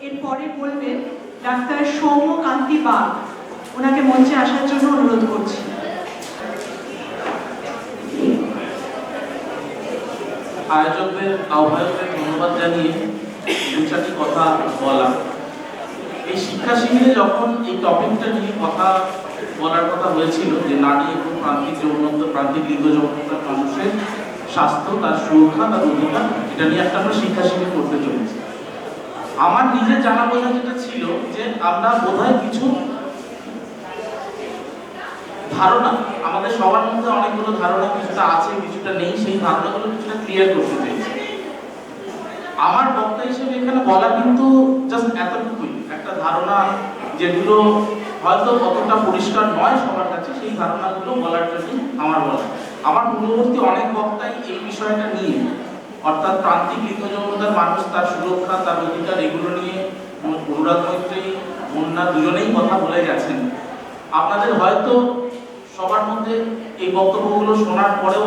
এরপরে বলবেন doctor Soumyakanti bug, ওনাকে মঞ্চে আসার জন্য অনুরোধ করছি। আয়োজকদের আহ্বায়কদের ধন্যবাদ জানিয়ে দু চারটি কথা বলা। এই শিক্ষা শিবিরে যখন এই টপিকটা নিয়ে কথা বলার কথা হয়েছিল যে নারী এবং প্রান্তিক লিঙ্গ যৌনতার মানুষের স্বাস্থ্য, তার সুরক্ষা, তার অধিকার, এটা নিয়ে একটা আমরা শিক্ষা শিবির করতে চলেছি। আমার নিজের জানা বোঝা যেটা ছিল যে আমরা বোধহয় কিছু ধারণা, আমাদের সবার মধ্যে অনেকগুলো ধারণা কিছুটা আছে কিছুটা নেই, সেই ধারণাগুলো কিছুটা ক্লিয়ার করতে চাইছি। আমার বক্তা হিসেবে এখানে বলা কিন্তু জাস্ট এতটুকুই, একটা ধারণা যেগুলো হয়তো কতটা পরিষ্কার নয় সবার কাছে, সেই ধারণাগুলো বলার জন্য আমার বলা। আমার পূর্ববর্তী অনেক বক্তাই এই বিষয়টা নিয়ে, অর্থাৎ প্রান্তিক লিঙ্গ যৌনতার মানুষ, তার সুরক্ষা, তার অধিকার, এগুলো নিয়ে অনুরাগ মৈত্রী, মুন্না দুজনেই কথা বলে গেছেন। আপনাদের হয়তো সবার মধ্যে এই বক্তব্যগুলো শোনার পরেও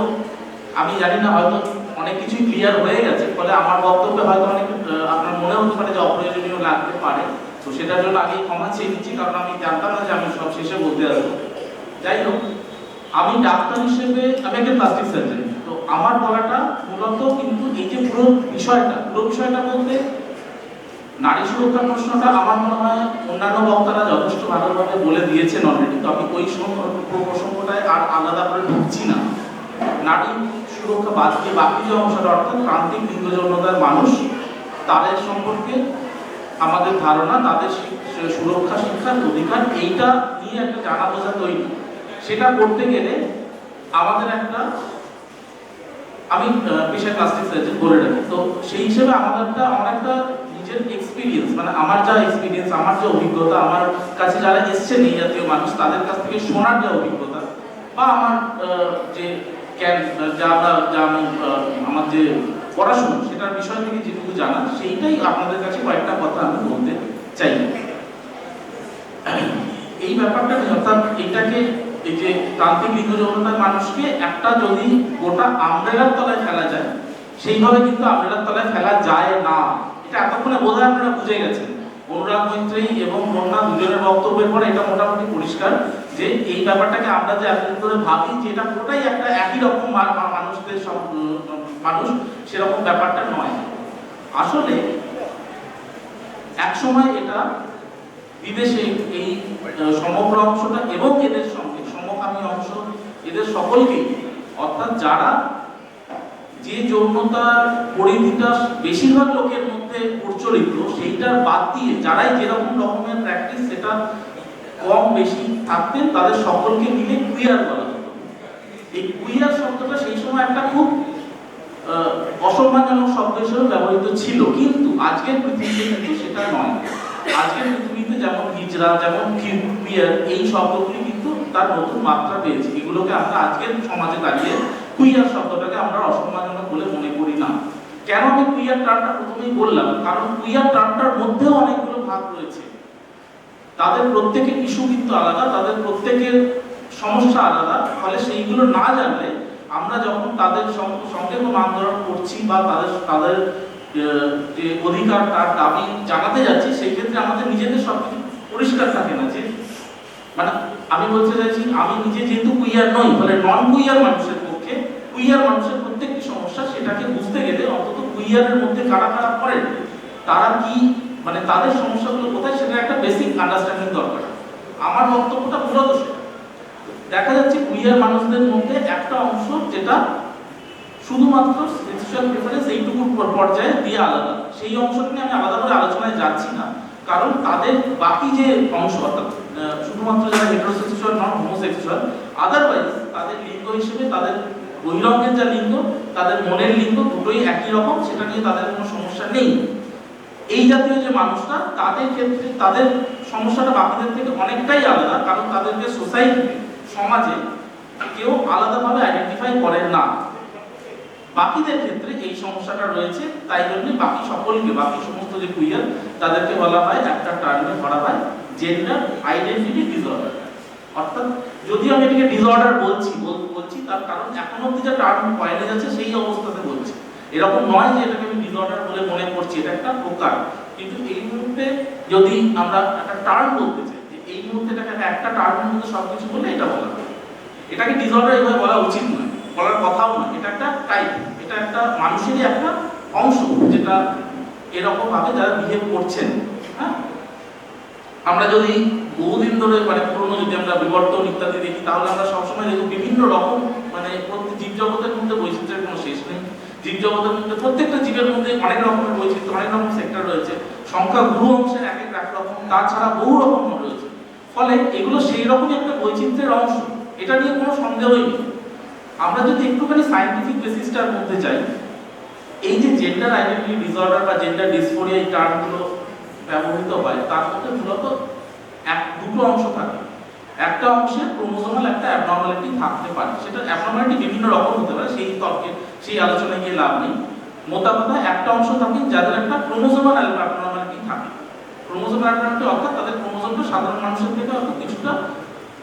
আমি জানি না, হয়তো অনেক কিছুই ক্লিয়ার হয়ে গেছে, ফলে আমার বক্তব্যে হয়তো অনেক আপনার মনে হতে পারে যে অপ্রয়োজনীয় লাগতে পারে। তো সেটার জন্য আগেই ক্ষমা চেয়ে নিচ্ছি, কারণ আমি জানতাম না যে আমি সব শেষে বলতে আসবো। যাই হোক, আমি ডাক্তার হিসেবে আমি একটা প্লাস্টিক সার্জন, তো আমার বলাটা মূলত কিন্তু এই যে পুরো বিষয়টা বলতে নারী সুরক্ষার প্রশ্নটা আমার মনে হয় অন্যান্য বক্তারা যথেষ্ট ভালোভাবে বলে দিয়েছেন অলরেডি, তো আমি ওই প্রসঙ্গটায় আর আলাদা করে ঢুকছি না। নারী সুরক্ষা বাদ দিয়ে বাকি যে অংশটা, অর্থাৎ প্রান্তিক লিঙ্গ যৌনতার মানুষ, তাদের সম্পর্কে আমাদের ধারণা, তাদের সুরক্ষা, শিক্ষার অধিকার, এইটা নিয়ে একটা জানা বোঝা তৈরি, সেটা করতে গেলে আমাদের একটা, আমি পেশায় প্লাস্টিক সার্জন বলে রাখি, তো সেই হিসেবে আমার একটা নিজের এক্সপিরিয়েন্স, মানে আমার যা এক্সপিরিয়েন্স, আমার যে অভিজ্ঞতা, আমার কাছে যারা এসছেন এই জাতীয় মানুষ, তাদের কাছ থেকে শোনার যে অভিজ্ঞতা, বা আমার যে জ্ঞান, আমার যে পড়াশোনা, সেটার বিষয় থেকে যেটুকু জানা, সেইটাই আপনাদের কাছে কয়েকটা কথা আমি বলতে চাই। এই ব্যাপারটা অর্থাৎ এটাকে, এই যে প্রান্তিক লিঙ্গ যৌনতার মানুষকে একটা যদি গোটা আমব্রেলার তলায় ফেলা যায়, সেইভাবে কিন্তু আমব্রেলার তলায় ফেলা যায় না। এটা এতক্ষণে বোধহয় আপনারা বুঝে গেছেন। অনুরাগ মৈত্রী এবং মুন্না দুজনের বক্তব্যের পরে এটা মোটামুটি পরিষ্কার যে এই ব্যাপারটাকে আমরা যে এতদিন ধরে ভাবি যে এটা পুরোটাই একটা একই রকম মানুষদের মানুষ, সেরকম ব্যাপারটা নয়। আসলে এক সময় এটা বিদেশে এই সমগ্র অংশটা এবং এদের সঙ্গে সমকামী অংশ, এদের সকলকেই, অর্থাৎ যারা যে যৌনতার পরিধিটা বেশিরভাগ লোকের মধ্যে প্রচলিত, সেইটার বাদ দিয়ে যারাই যেরকম রকমের প্র্যাকটিস সেটা কম বেশি থাকতেন, তাদের সকলকে মিলে কুইয়ার বলা হতো। এই কুইয়ার শব্দটা সেই সময় একটা খুব অসম্মানজনক শব্দ হিসেবে ব্যবহৃত ছিল, কিন্তু আজকের পৃথিবীতে কিন্তু সেটা নয়। আজকের পৃথিবীতে যেমন হিজড়া, যেমন কুইয়ার, এই শব্দগুলি কিন্তু তার নতুন মাত্রা পেয়েছে। এগুলোকে আমরা আজকের সমাজে দাঁড়িয়ে কুইয়ার শব্দটাকে আমরা অসম্মানজনক বলে মনে করি না। কেন আমি কুইয়ার টার্মটা প্রথমেই বললাম, কারণ কুইয়ার টার্মটার মধ্যেও অনেকগুলো ভাগ রয়েছে। তাদের প্রত্যেকের ইস্যু কিন্তু আলাদা, তাদের প্রত্যেকের সমস্যা আলাদা, ফলে সেইগুলো না জানলে আমরা যখন তাদের সঙ্গে কোনো আন্দোলন করছি বা তাদের যে অধিকার, তার দাবি জানাতে যাচ্ছি, সেই ক্ষেত্রে আমাদের নিজেদের সবকিছু পরিষ্কার থাকে না। যে মানে আমি বলতে চাইছি, আমি নিজে যেহেতু কুইয়ার নই, ফলে নন কুইয়ার মানুষের পক্ষে কুইয়ার মানুষের প্রত্যেকটি সমস্যা, সেটাকে বুঝতে গেলে অন্তত কুইয়ারের মধ্যে কারা কারা পড়েন, তারা কি, মানে তাদের সমস্যাগুলো কোথায়, সেটা একটা বেসিক আন্ডারস্ট্যান্ডিং দরকার। আমার বক্তব্যটা মূলত সেটা। দেখা যাচ্ছে কুইয়ার মানুষদের মধ্যে একটা অংশ যেটা শুধুমাত্র সেক্সুয়াল প্রেফারেন্স এইটুকু পর্যায়ে দিয়ে আলাদা, সেই অংশটা নিয়ে আমি আলাদা করে আলোচনায় যাচ্ছি না, কারণ তাদের বাকি যে অংশ, অর্থাৎ শুধুমাত্র যারা হেটেরোসেক্সুয়াল নন হোমোসেক্সুয়াল, আদারওয়াইজ তাদের লিঙ্গ হিসেবে তাদের বহিরঙ্গের যা লিঙ্গ, তাদের মনের লিঙ্গ দুটোই একই রকম, সেটা নিয়ে তাদের কোনো সমস্যা নেই। এই জাতীয় যে মানুষরা, তাদের ক্ষেত্রে তাদের সমস্যাটা বাকিদের থেকে অনেকটাই আলাদা, কারণ তাদেরকে সোসাইটিতে, সমাজে কেউ আলাদাভাবে আইডেন্টিফাই করেন না। বাকিদের ক্ষেত্রে এই সমস্যাটা রয়েছে, তাই জন্য বাকি সকলকে, বাকি সমস্ত যে কুইয়ার, তাদেরকে বলা হয়, একটা টার্মে ধরা হয় জেন্ডার আইডেন্টিটি ডিসঅর্ডার। অর্থাৎ যদি আমি এটাকে ডিসঅর্ডার বলছি তার কারণ এখন অব্দি যে টার্ম কয়েনে যাচ্ছে সেই অবস্থাতে বলছি। এরকম নয় যে এটাকে আমি ডিসঅর্ডার বলে মনে করছি, এটা একটা প্রকার। কিন্তু এই মুহূর্তে যদি আমরা একটা টার্ম বলতে চাই যে এই মুহূর্তে এটাকে একটা টার্মের মধ্যে সবকিছু বললে এটা বলা হয়। এটাকে ডিসঅর্ডার এইভাবে বলা উচিত নয়, বলার কথাও নয়। এটা একটা টাইপ, এটা একটা মানুষেরই একটা অংশ যেটা এরকম ভাবে যারা বিহেভ করছেন। হ্যাঁ, আমরা যদি বহুদিন ধরে মানে পুরনো যদি আমরা বিবর্তন ইত্যাদি দেখি তাহলে আমরা সবসময় দেখব বিভিন্ন রকম মানে জীব জগতের মধ্যে বৈচিত্র্যের কোনো শেষ নেই। জীব জগতের মধ্যে প্রত্যেকটা জীবের মধ্যে অনেক রকমের বৈচিত্র্য, অনেক রকম সেক্টর রয়েছে, সংখ্যা গুরু অংশের এক এক রকম, তাছাড়া বহু রকম রয়েছে। ফলে এগুলো সেই রকমই একটা বৈচিত্র্যের অংশ, এটা নিয়ে কোনো সন্দেহই নেই। আমরা যদি একটুখানি সায়েন্টিফিক বেসিসটার মধ্যে যাই, এই যে জেন্ডার আইডেন্টিটি ডিসঅর্ডার বা জেন্ডার ডিসফোরিয়া এই টার্মগুলো ব্যবহৃত হয় তার মধ্যে মূলত দুটো অংশ থাকে। একটা অংশে ক্রোমোজোমাল একটা অ্যাবনর্মালিটি থাকতে পারে, সেটা অ্যাবনর্মালিটি বিভিন্ন রকম হতে পারে, সেই তর্কে সেই আলোচনায় গিয়ে লাভ নেই। মোটা কথা একটা অংশ থাকে যাদের একটা ক্রোমোজোমাল অ্যাবনর্মালিটি থাকে। ক্রোমোজোমাল অ্যাবনর্মালিটি অর্থাৎ তাদের ক্রোমোজোমটা সাধারণ মানুষের থেকে হয়তো কিছুটা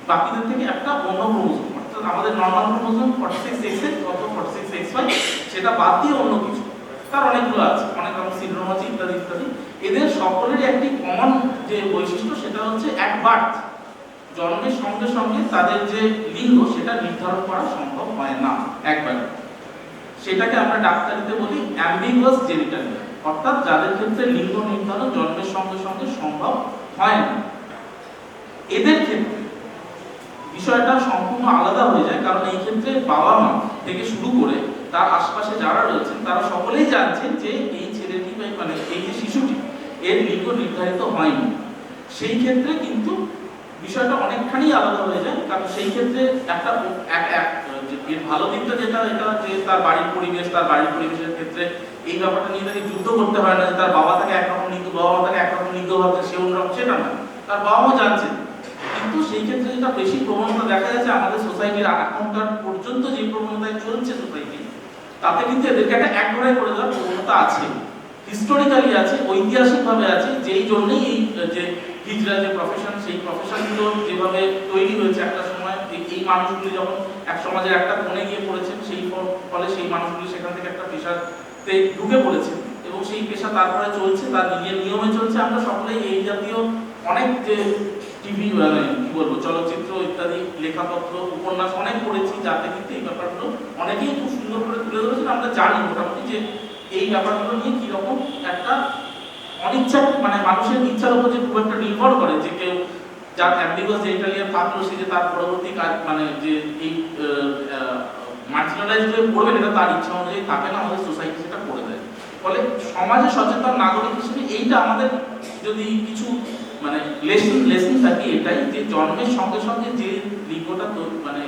বাকিদের থেকে একটা অন্য ক্রোমোজোম, অর্থাৎ আমাদের নর্মাল ক্রোমোজোম 46XX অথবা 46XY সেটা বাদ দিয়ে অন্য কিছু, তার অনেকগুলো আছে, অনেক রকম সিনড্রোম আছে ইত্যাদি ইত্যাদি। এদের সকলেরই একটি কমন যে বৈশিষ্ট্য সেটা হচ্ছে অ্যাট বার্থ, জন্মের সঙ্গে সঙ্গে তাদের যে লিঙ্গ সেটা নির্ধারণ করা সম্ভব হয় না একবারে। সেটাকে আমরা ডাক্তারিতে বলি অ্যাম্বিগুয়াস জেনিটালিয়া, অর্থাৎ যাদের ক্ষেত্রে লিঙ্গ নির্ধারণ জন্মের সঙ্গে সঙ্গে সম্ভব হয় না। এদের ক্ষেত্রে বিষয়টা সম্পূর্ণ আলাদা হয়ে যায়, কারণ এই ক্ষেত্রে বাবা মা থেকে শুরু করে তার আশপাশে যারা রয়েছেন তারা সকলেই জানছেন যে এই ছেলেটি মানে এই যে শিশুটি এর লিঙ্গ নির্ধারিত হয়নি। সেই ক্ষেত্রে কিন্তু বিষয়টা অনেকখানি আলাদা হয়ে যায়, কারণ সেই ক্ষেত্রে একটা এর ভালো দিকটা যেটা এটা যে তার বাড়ির পরিবেশ, তার বাড়ির পরিবেশের ক্ষেত্রে এই ব্যাপারটা নিয়ে তাকে যুদ্ধ করতে হয় না যে তার বাবা তাকে একরকম লিঙ্গ, বাবা মা তাকে একরকম লিঙ্গ ভাবছে, সে অন্যরকম, সেটা না, তার বাবা মা জানছেন। কিন্তু সেই ক্ষেত্রে যেটা বেশি প্রবণতা দেখা যাচ্ছে আমাদের সোসাইটির এখনকার পর্যন্ত যে প্রবণতায় চলছে সোসাইটি, তাতে কিন্তু এদেরকে একটা একঘরে করে দেওয়ার প্রবণতা আছে, হিস্টোরিক্যালি আছে, ঐতিহাসিকভাবে আছে। যেই জন্যই এই যে হিজড়া যে প্রফেশন, সেই প্রফেশনগুলো যেভাবে তৈরি হয়েছে একটা সময়, এই মানুষগুলি যখন এক সমাজের একটা কোণে গিয়ে পড়েছেন, সেই ফলে সেই মানুষগুলি সেখান থেকে একটা পেশাতে ঢুকে পড়েছে এবং সেই পেশা তারপরে চলছে, তার নিজের নিয়মে চলছে। আমরা সকলেই এই জাতীয় অনেক যে টিভি কি বলবো চলচ্চিত্র ইত্যাদি লেখাপত্র উপন্যাস অনেক পড়েছি, যাতে কিন্তু এই ব্যাপারগুলো অনেকেই খুব সুন্দর করে তুলে ধরেছেন। আমরা জানি মোটামুটি যে এই ব্যাপারগুলো নিয়ে কিরকম একটা অনিচ্ছা মানে মানুষের ইচ্ছার উপর যে খুব একটা নির্ভর করে যে কেউ যার অ্যাম্বিগুয়াস জেনিটালিয়া থাকলো সে যে তার পরবর্তী কাজ মানে যে এই মার্জিনালাইজড হয়ে পড়বেন এটা তার ইচ্ছা অনুযায়ী থাকে না, আমাদের সোসাইটি সেটা করে দেয়। ফলে সমাজে সচেতন নাগরিক হিসেবে এইটা আমাদের যদি কিছু মানে লেসন থাকে এটাই যে জন্মের সঙ্গে সঙ্গে যে লিঙ্গটা মানে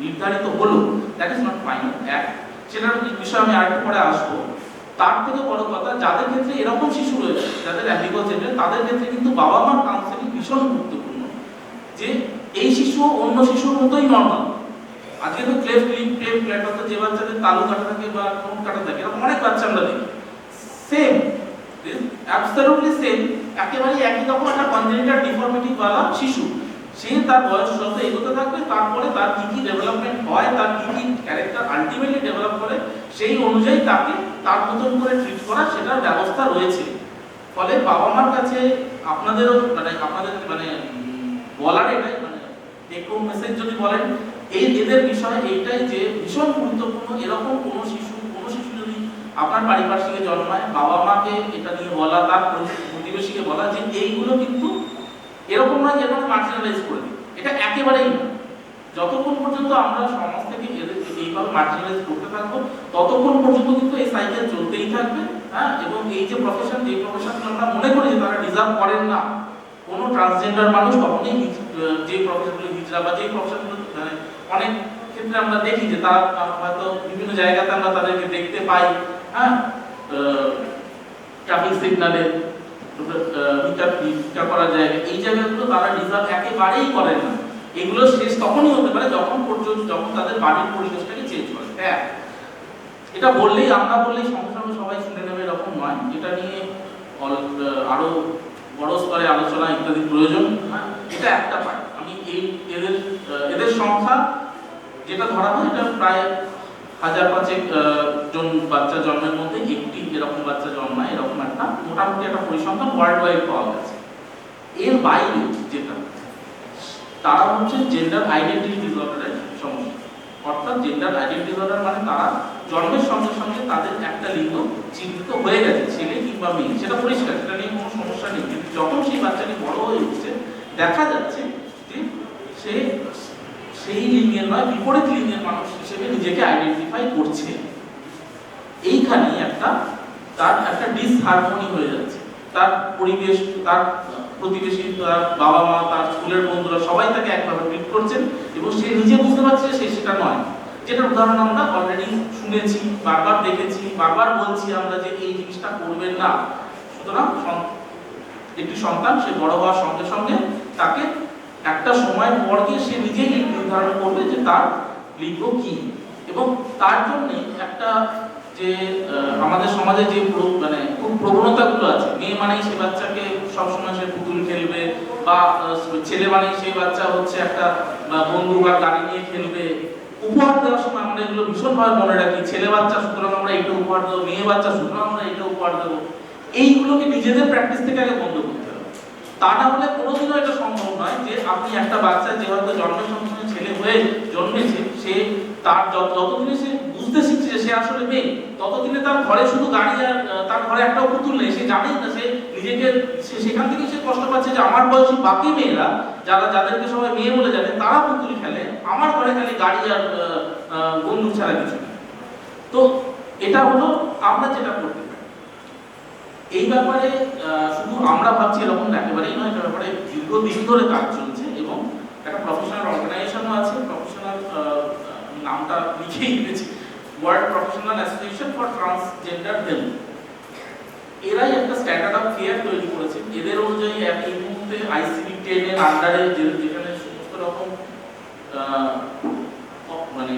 নির্ধারিত হলো দ্যাট ইজ নট ফাইনাল। সেটার বিষয়ে আমি আরেকটু পরে আসবো। তার থেকে বড় কথা যাদের ক্ষেত্রে এরকম শিশু রয়েছে যাদের অ্যাম্বিগুয়াস জেন্ডার, তাদের ক্ষেত্রে কিন্তু বাবা মার কাউন্সেলিং ভীষণ গুরুত্বপূর্ণ, যে এই শিশু অন্য শিশুর মতোই নর্মাল। আজকে তো ক্লেফট লিপ ক্লেফট ফ্ল্যাট অর্থাৎ যে বাচ্চাদের তালু কাটা থাকে বা ঠোঁট কাটা থাকে এরকম অনেক বাচ্চা আমরা দেখি, সেম অ্যাবসলিউটলি সেম, একেবারে একই রকম একটা কনজেনিটাল ডিফর্মিটি ওয়ালা শিশু। সে তার বয়স যত এগোতে থাকবে তারপরে তার কি কি ডেভেলপমেন্ট হয়, তার কি কি ক্যারেক্টার আলটিমেটলি ডেভেলপ করে, সেই অনুযায়ী তাকে তার মতন করে ট্রিট করা সেটার ব্যবস্থা রয়েছে। ফলে বাবা মার কাছে আপনাদেরও মানে আপনাদের মানে বলার এটাই মানে টেক হোম মেসেজ যদি বলেন এদের বিষয়ে এইটাই যে ভীষণ গুরুত্বপূর্ণ। এরকম কোনো শিশু যদি আপনার পারিপার্শ্বিকে জন্মায়, বাবা মাকে এটা নিয়ে বলা, তার প্রতিবেশীকে বলা যে এইগুলো কিন্তু এরকম নয় যে এরকম মার্জিনালাইজ করে দিই, এটা একেবারেই না। যতক্ষণ পর্যন্ত আমরা সমাজ থেকে এইভাবে মার্জিনালাইজ করতে থাকবো ততক্ষণ পর্যন্ত কিন্তু এই সাইকেল চলতেই থাকবে। হ্যাঁ, এবং এই যে প্রফেশন, যে প্রফেশন আমরা মনে করি যে তারা ডিজার্ভ করেন না, কোনো ট্রান্সজেন্ডার মানুষ কখনোই যে প্রফেশনগুলো হিজড়া বা যে প্রফেশনগুলো মানে অনেক ক্ষেত্রে আমরা দেখি যে তারা হয়তো বিভিন্ন জায়গাতে আমরা তাদেরকে দেখতে পাই, হ্যাঁ, ট্রাফিক সিগন্যালে ভিক্ষা করার জায়গা, এই জায়গাগুলো তারা ডিজার্ভ একেবারেই করেন না। এগুলো শেষ তখনই হতে পারে যখন তাদের বাড়ির পরিবেশটাকে চেঞ্জ করে। হ্যাঁ, এটা বললেই আমরা বললেই সঙ্গে সঙ্গে সবাই শুনে নেবে এরকম নয়, এটা নিয়ে আরো বড় স্তরে আলোচনা ইত্যাদি প্রয়োজন। হ্যাঁ, এটা একটা পার্ট। আমি এদের সংখ্যা যেটা ধরা হয় এটা প্রায় 1000-5 জন বাচ্চা জন্মের মধ্যে একটি এরকম বাচ্চা জন্মায়, এরকম একটা মোটামুটি একটা পরিসংখ্যান ওয়ার্ল্ড ওয়াইড পাওয়া গেছে। এর বাইরে যেটা তারা হচ্ছে জেন্ডার আইডেন্টিটি ডিসঅর্ডারের সমস্যা। অর্থাৎ জেন্ডার আইডেন্টিটি ডিসঅর্ডার মানে তারা জন্মের সঙ্গে সঙ্গে তাদের একটা লিঙ্গ চিহ্নিত হয়ে গেছে, ছেলে কিংবা মেয়ে, সেটা পরিষ্কার, সেটা নিয়ে কোনো সমস্যা নেই। কিন্তু যখন সেই বাচ্চাটি বড় হয়ে উঠছে দেখা যাচ্ছে যে সে সেই লিঙ্গের নয় বিপরীত লিঙ্গের মানুষ হিসেবে নিজেকে আইডেন্টিফাই করছে। এইখানে তার একটা ডিসহারমোনি হয়ে যাচ্ছে। তার পরিবেশ, তার প্রতিবেশী, তার বাবা মা, তার স্কুলের বন্ধুরা সবাই তাকে একভাবে ট্রিট করছেন এবং সে নিজে বুঝতে পারছে যে সে সেটা নয়। যেটার উদাহরণ আমরা অলরেডি শুনেছি, বারবার দেখেছি, বারবার বলছি আমরা যে এই জিনিসটা করবেন না। সুতরাং একটি সন্তান সে বড় হওয়ার সঙ্গে সঙ্গে তাকে একটা সময় পর গিয়ে সে নিজেই নির্ধারণ করবে যে তার লিঙ্গ কি। এবং তার জন্য একটা যে আমাদের সমাজে যে মানে খুব প্রবণতাগুলো আছে, মেয়ে মানেই সে বাচ্চাকে সবসময় সে পুতুল খেলবে, বা ছেলে মানেই সেই বাচ্চা হচ্ছে একটা বন্দুক আর গাড়ি নিয়ে খেলবে। উপহার দেওয়ার সময় আমরা এগুলো ভীষণভাবে মনে রাখি, ছেলে বাচ্চা সুতরাং আমরা এটা উপহার দেবো, মেয়ে বাচ্চা সুতরাং আমরা এটা উপহার দেবো। এইগুলোকে নিজেদের প্র্যাকটিস থেকে আগে বন্ধ করতে হবে। তা না হলে কোনোদিনও এটা সম্ভব নয় যে আপনি একটা বাচ্চা যে হয়তো জন্মের সঙ্গে সঙ্গে ছেলে হয়ে জন্মেছে, সে তার যতদিনে সে বুঝতে শিখছে যে সে আসলে মেয়ে, ততদিনে তার ঘরে শুধু গাড়ি আর তার ঘরে একটাও পুতুল নেই। সে জানেই না, সে নিজেকে সেখান থেকে সে কষ্ট পাচ্ছে যে আমার বয়সী বাকি মেয়েরা যাদেরকে সবাই মেয়ে বলে জানে তারা পুতুল খেলে, আমার ঘরে খালি গাড়ি আর বন্দুক ছাড়া কিছু নেই। তো এটা হলো আমরা যেটা করতে পারি। এই ব্যাপারে শুধু আমরা ভাবছি এরকম একেবারেই নয়, এটা ব্যাপারে দীর্ঘদিন ধরে কাজ চলছে এবং একটা প্রফেশনাল অর্গানাইজেশনও আছে। প্রফেশনাল নামটা লিখেই দিয়েছি, world professional association for transgender health. এরাই একটা স্ট্যান্ডার্ড অফ কেয়ার তৈরি করেছে। এদের অনুযায়ী এই মুহূর্তে ICD-10 এর আন্ডারে যেখানে সমস্ত রকম মানে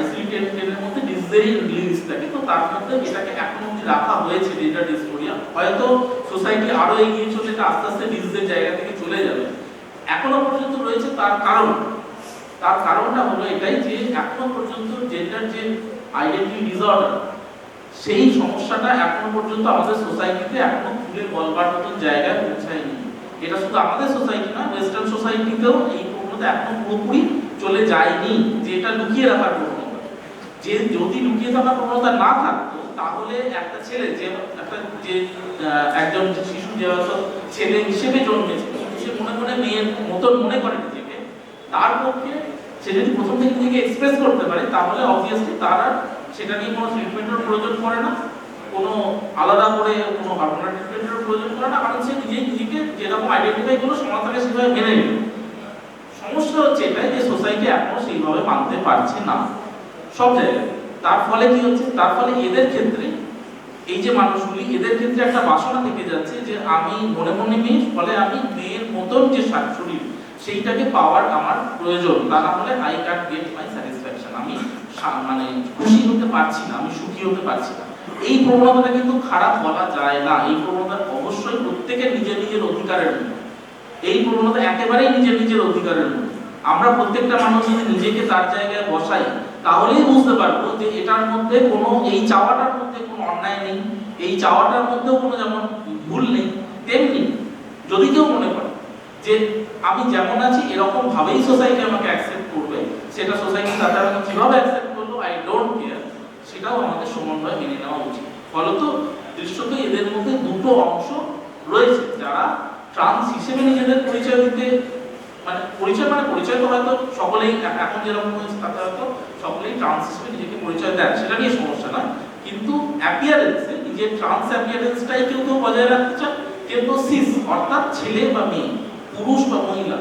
ICD-10 এর মধ্যে ডিজিজেরই লিস্ট থাকে, তো তার মধ্যে এটাকে এখন অবধি রাখা হয়েছে জেন্ডার ডিসফোরিয়া। হয়তো সোসাইটি আরো এগিয়ে চলে এটা আস্তে আস্তে ডিজিজের জায়গা থেকে চলে যাবে। এখনো পর্যন্ত রয়েছে তার কারণটা হলো এটাই যে এখনো পর্যন্ত জেন্ডার যে আইডেন্টিটি ডিসঅর্ডার, সেই সমস্যাটা এখনো পর্যন্ত আমাদের সোসাইটিতে এখনো খুলে বলবার মতো জায়গায় পৌঁছায়নি। এটা শুধু আমাদের সোসাইটি না, ওয়েস্টার্ন সোসাইটিতেও এই প্রবণতা এখনো পুরোপুরি চলে যায়নি যে এটা লুকিয়ে রাখার প্রবণতা। যে যদি লুকিয়ে থাকার প্রবণতা না থাকতো তাহলে একটা ছেলে যে একজন শিশু যে হয়তো ছেলে হিসেবে জন্মেছে, সে মনে মনে মেয়ের মতন মনে করে নিজেকে, তার পক্ষে সে যদি প্রথম থেকে নিজেকে এক্সপ্রেস করতে পারে তাহলে অবভিয়াসলি তার আর সেটা নিয়ে কোনো ট্রিটমেন্টের প্রয়োজন পড়ে না, কোনো আলাদা করে কোনো হরমোনাল ট্রিটমেন্টের প্রয়োজন পড়ে না, কারণ সে নিজেকে যেরকম আইডেন্টিফাই করলো সমাজ তাকে সেভাবে মেনে নিল। সমস্যা হচ্ছে এটাই যে সোসাইটি এখনো সেইভাবে মানতে পারছে না সব জায়গায়। তার ফলে কি হচ্ছে, তার ফলে এদের ক্ষেত্রে এই যে মানুষগুলি, এদের ক্ষেত্রে একটা বাসনা থেকে যাচ্ছে যে আমি মনে মনে মেয়ে, ফলে আমি মেয়ের মতন যে শরীর সেইটাকে পাওয়ার আমার প্রয়োজন, তা না হলে I can get my satisfaction, আমি মানে খুশি হতে পারছি না, আমি সুখী হতে পারছি না। এই প্রবণতাটা কিন্তু খারাপ বলা যায় না। এই প্রবণতা অবশ্যই প্রত্যেকের নিজের নিজের অধিকারের মধ্যে, এই প্রবণতা একেবারেই নিজের নিজের অধিকারের মধ্যে। আমরা প্রত্যেকটা মানুষ যদি নিজেকে তার জায়গায় বসাই তাহলেই বুঝতে পারবো যে এটার মধ্যে কোনো, এই চাওয়াটার মধ্যে কোনো অন্যায় নেই, এই চাওয়াটার মধ্যেও কোনো যেমন ভুল নেই, তেমনি যদি কেউ মনে করে যে আমি যেমন আছি এরকম ভাবেই সোসাইটি আমাকে অ্যাকসেপ্ট করবে, সেটা সোসাইটি তাতে আমাকে কিভাবে অ্যাকসেপ্ট করলো আই ডোন্ট কেয়ার, সেটাও আমাদের সমন্বয়ে মেনে নেওয়া উচিত। ফলত দৃশ্যত এদের মধ্যে দুটো অংশ রয়েছে যারা ট্রান্স হিসেবে নিজেদের পরিচয় দিতে পরিচয় তো হয়তো সকলেই এখন যেরকম হয়েছে তাতে হয়তো সকলেই ট্রান্স হিসেবে নিজেকে পরিচয় দেন, সেটা নিয়ে সমস্যা নয়। কিন্তু অ্যাপিয়ারেন্সে নিজের ট্রান্স অ্যাপিয়ারেন্সটাই কেউ বজায় রাখতে চান, কেউ সিস অর্থাৎ ছেলে বা মেয়ে, পুরুষ বা মহিলা।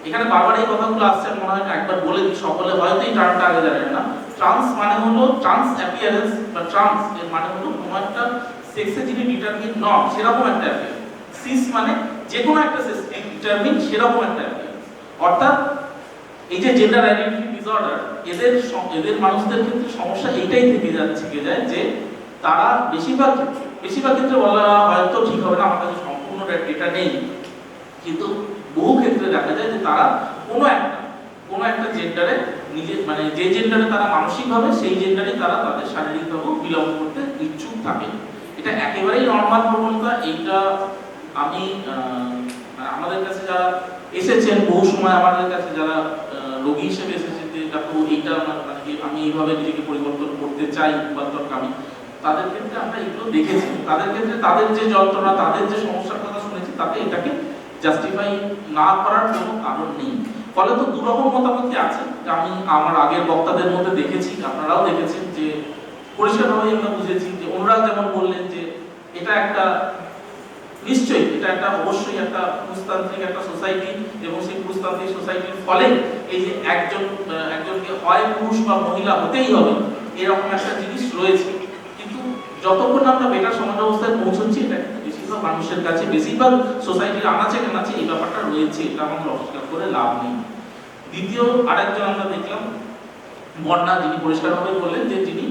এখানে বারবার এই কথাগুলো আসছে, মনে হয় একবার বলে দিই, সকলে হয়তো এই টার্মটা আগে জানেন না। ট্রান্স মানে হলো ট্রান্স অ্যাপিয়ারেন্স বা ট্রান্স এর মানে হলো কোনো একটা সেক্সে যিনি ডিটারমিন নন সেরকম একটা অ্যাপিয়ারেন্স। সিস মানে যে কোনো একটা সেক্স ডিটারমিন সেরকম একটা অ্যাপিয়ারেন্স। অর্থাৎ এই যে জেন্ডার আইডেন্টিটি ডিসঅর্ডার, এদের মানুষদের ক্ষেত্রে সমস্যা এইটাই থেকে যায় যে তারা বেশিরভাগ ক্ষেত্রে বলা হয়তো ঠিক হবে না, আমার কাছে সম্পূর্ণ ডেটা নেই, কিন্তু বহু ক্ষেত্রে দেখা যায় যে তারা কোনো একটা জেন্ডারে মানে যে জেন্ডারে তারা মানসিকভাবে সেই জেন্ডারে তারা তাদের শারীরিকভাবে বিলং করতে ইচ্ছুক থাকে। এটা এটা একেবারেই নর্মাল প্রবণতা। এইটা আমি আমাদের কাছে যারা এসেছেন বহু সময়, আমাদের কাছে যারা রোগী হিসেবে এসেছে যে ডাক্তার এইটা মানে আমি এইভাবে নিজেকে পরিবর্তন করতে চাই, রূপান্তরকামী, তাদের ক্ষেত্রে আমরা এগুলো দেখেছি। তাদের ক্ষেত্রে তাদের যে যন্ত্রণা, তাদের যে সমস্যার কথা শুনেছি, তাতে এটাকে জাস্টিফাই না করার কোনো কারণ নেই। ফলে তো দুরকম মতামতই আছে। আমি আমার আগের বক্তাদের মধ্যে দেখেছি, আপনারাও দেখেছেন যে পরিষ্কারভাবে আমরা বুঝেছি যে ওনারা যেমন বললেন যে এটা একটা নিশ্চয়ই এটা একটা অবশ্যই একটা পুরুষতান্ত্রিক একটা সোসাইটি, এবং সেই পুরুষতান্ত্রিক সোসাইটির ফলে এই যে একজনকে হয় পুরুষ বা মহিলা হতেই হবে এরকম একটা জিনিস রয়েছে। কিন্তু যতক্ষণ আমরা বেটার সমাজ ব্যবস্থায় পৌঁছচ্ছি, এটা কিন্তু বেশিরভাগ মানুষের কাছে, বেশিরভাগ সোসাইটির আনাচে কানাচে এই ব্যাপারটা রয়েছে, এটা আমাদের অস্বীকার করে লাভ নেই। দ্বিতীয় আরেকজন আমরা দেখলাম বর্ণা, যিনি পরিষ্কারভাবে বললেন যে যিনি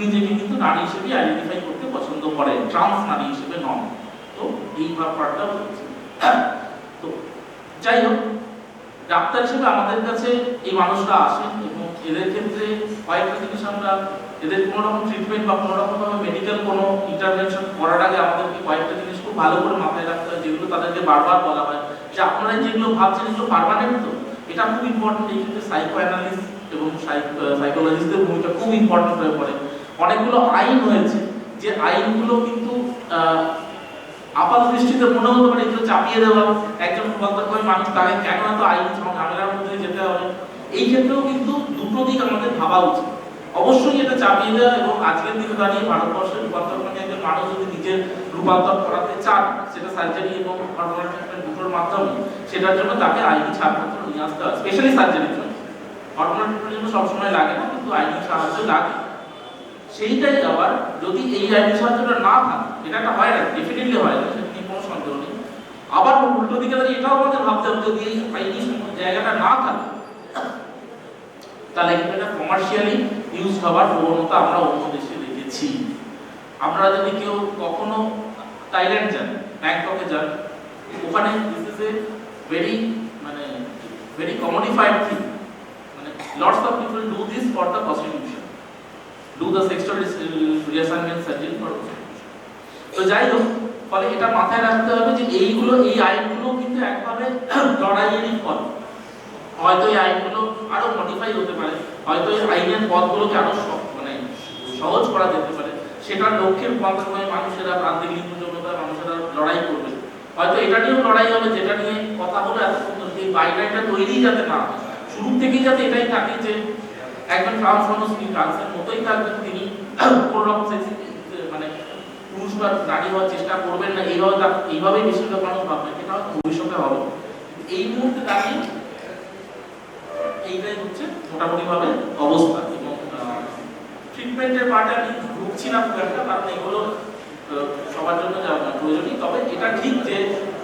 নিজেকে কিন্তু নারী হিসেবে আইডেন্টিফাই করতে পছন্দ করেন, ট্রান্স নারী হিসেবে নন। তো এই ব্যাপারটা হচ্ছে। তো যাই হোক, ডাক্তার হিসেবে আমাদের কাছে এই মানুষরা আসেন এবং এদের ক্ষেত্রে কয়েকটা জিনিস আমরা, এদের কোনো রকম ট্রিটমেন্ট বা কোনো রকম ভাবে মেডিকেল কোনো ইন্টারভেনশন করার আগে আমাদেরকে কয়েকটা জিনিস খুব ভালো করে মাথায় রাখতে হয়, যেগুলো তাদেরকে বারবার বলা হয় যে আপনারা যেগুলো ভাবছেন এগুলো পার্মানেন্ট। তো এটা খুব ইম্পর্টেন্ট। এই ক্ষেত্রে সাইকো অ্যানালিস্ট এবং সাইকোলজিস্টদের ভূমিকা খুব ইম্পর্টেন্ট হয়ে পড়ে। অনেকগুলো আইন হয়েছে, যে আইনগুলো কিন্তু আপাত দৃষ্টিতে মনে হতে পারে এগুলো চাপিয়ে দেওয়া, একজন রূপান্তরকামী মানুষ তাকে কেন এত আইন ঝামেলার মধ্যে যেতে হবে। এই ক্ষেত্রেও কিন্তু দুটো দিক আমাদের ভাবা উচিত। অবশ্যই এটা চাপিয়ে দেওয়া, এবং আজকের দিনে দাঁড়িয়ে ভারতবর্ষের রূপান্তরকামী একজন মানুষ যদি নিজের রূপান্তর করাতে চান, সেটা সার্জারি এবং হরমোনাল ট্রিটমেন্ট দুটোর মাধ্যমে, সেটার জন্য তাকে আইনি ছাড়পত্র নিয়ে আসতে হয়, স্পেশালি সার্জারির জন্য। হরমোনাল ট্রিটমেন্টের জন্য সবসময় লাগে না, কিন্তু আইনি সাহায্য লাগে। সেইটাই আবার যদি এই আইনি সাহায্যটা না থাকে, এটা একটা হয় না, ডেফিনেটলি হয় না, সেটা নিয়ে কোনো সন্দেহ নেই। আবার উল্টো দিকে দাঁড়িয়ে এটাও আমাদের ভাবতে হবে, যদি এই আইনি জায়গাটা না থাকে, তাহলে কিন্তু এটা কমার্শিয়ালি ইউজ হওয়ার প্রবণতা আমরা অন্য দেশে দেখেছি। আমরা যদি কেউ কখনো থাইল্যান্ড যান, ব্যাংককে যান, ওখানে this is a very commodified thing, মানে lots of people do this for the prostitution, do the sexual reassignment surgery for prostitution. তো যাই হোক, ফলে এটা মাথায় রাখতে হবে যে এইগুলো, এই আইনগুলো কিন্তু একভাবে লড়াইয়েরই ফল। হয়তো এই আইনগুলো আরো মডিফাই হতে পারে, হয়তো এই আইনের পথগুলোকে আরো সহজ করা যেতে পারে, সেটার লক্ষ্যে রূপান্তর হয়ে মানুষেরা, প্রান্তিক লিঙ্গ যৌনতার মানুষেরা লড়াই করবে। হয়তো এটা নিয়েও লড়াই হবে, যেটা নিয়ে কথা হলো এত সুন্দর, যে গাইডলাইনটা তৈরি যাতে না হয়, শুরু থেকেই যাতে এটাই থাকে যে একজন ট্রান্স মানুষ তিনি ট্রান্সের মতোই থাকবেন, তিনি কোনো রকম মানে পুরুষ বা নারী হওয়ার চেষ্টা করবেন না, এইভাবেই বেশিরভাগ মানুষ ভাববেন। এটা ভবিষ্যতে হবে। এই মুহূর্তে দাঁড়িয়ে এইটাই হচ্ছে মোটামুটি ভাবে অবস্থা। এবং ট্রিটমেন্টের পার্টে আমি ঢুকছি না খুব একটা, কারণ এগুলো সবার জন্য প্রয়োজনীয়। তবে এটা ঠিক যে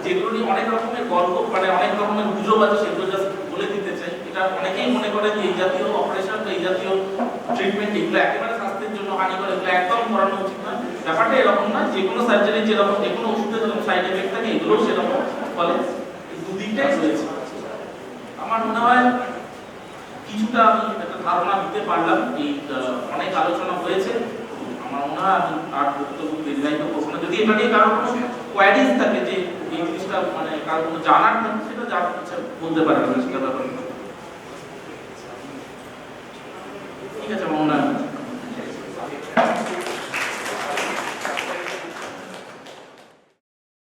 যেগুলো নিয়ে অনেক রকমের গল্প, মানে অনেক রকমের গুজব আছে, সেগুলো জাস্ট বলে দিতে চাই। এটা অনেকেই মনে করে যে এই জাতীয় অপারেশন বা এই জাতীয় ট্রিটমেন্ট এগুলো একেবারে স্বাস্থ্যের জন্য হানিকর, এগুলো একদম করানো উচিত না। ব্যাপারটা এরকম না, যে কোনো সার্জারি যেরকম, যে কোনো ওষুধের যেরকম সাইড এফেক্ট থাকে, এগুলো সেরকম। ফলে দুদিকটাই রয়েছে। আমার মনে হয় কিছুটা আমি একটা ধারণা দিতে পারলাম। এই অনেক আলোচনা হয়েছে, আমার মনে হয় আমি আর বক্তব্য দীর্ঘায়িত করবো না। যদি এটা নিয়ে কারো কোনো কোয়ারিজ থাকে, যে এই জিনিসটা মানে কারো কোনো জানার থাকে, সেটা বলতে পারেন সেটা ব্যাপারে।